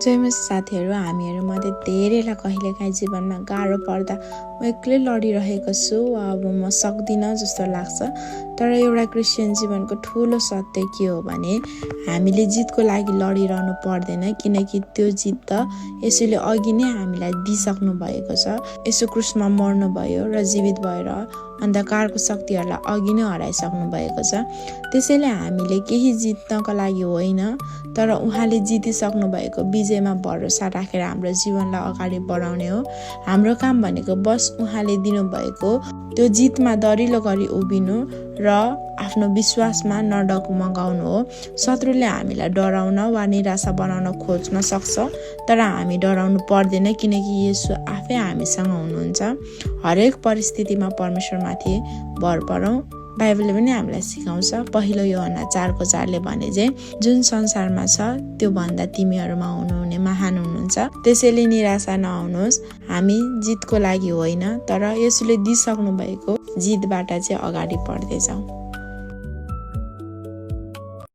जयमसी साथीहरू, हामीहरूमध्ये धेरैलाई कहिलेकाहीँ जीवनमा गाह्रो पर्दा म एक्लै लडिरहेको छु वा अब म सक्दिनँ जस्तो लाग्छ। तर एउटा क्रिस्चियन जीवनको ठुलो सत्य के हो भने हामीले जितको लागि लडिरहनु पर्दैन, किनकि त्यो जित त यसुले अघि नै हामीलाई दिइसक्नु भएको छ। यसु क्रुसमा मर्नुभयो र जीवित भएर अन्धकारको शक्तिहरूलाई अघि नै हराइसक्नु भएको छ। त्यसैले हामीले केही जित्नको लागि होइन, तर उहाँले जितिसक्नु भएको विजयमा भरोसा राखेर हाम्रो जीवनलाई अगाडि बढाउने हो। हाम्रो काम भनेको बस उहाँले दिनुभएको त्यो जितमा दरिलो गरी उभिनु र आफ्नो विश्वासमा नडगमगाउनु हो। शत्रुले हामीलाई डराउन वा निराशा बनाउन खोज्न सक्छ, तर हामी डराउनु पर्दैन, किनकि येशू आफै हामीसँग हुनुहुन्छ। हरेक परिस्थितिमा परमेश्वरमाथि भर परौँ। बाइबलले पनि हामीलाई सिकाउँछ। पहिलो यूहन्ना 4:4 भने चाहिँ जुन संसारमा छ त्यो भन्दा तिमीहरूमा हुनुहुने महान हुनुहुन्छ। त्यसैले निराशा नहुनुहोस्। हामी जितको लागि होइन, तर यसुले दिइसक्नु भएको जितबाट चाहिँ अगाडि बढ्दै जाउँ।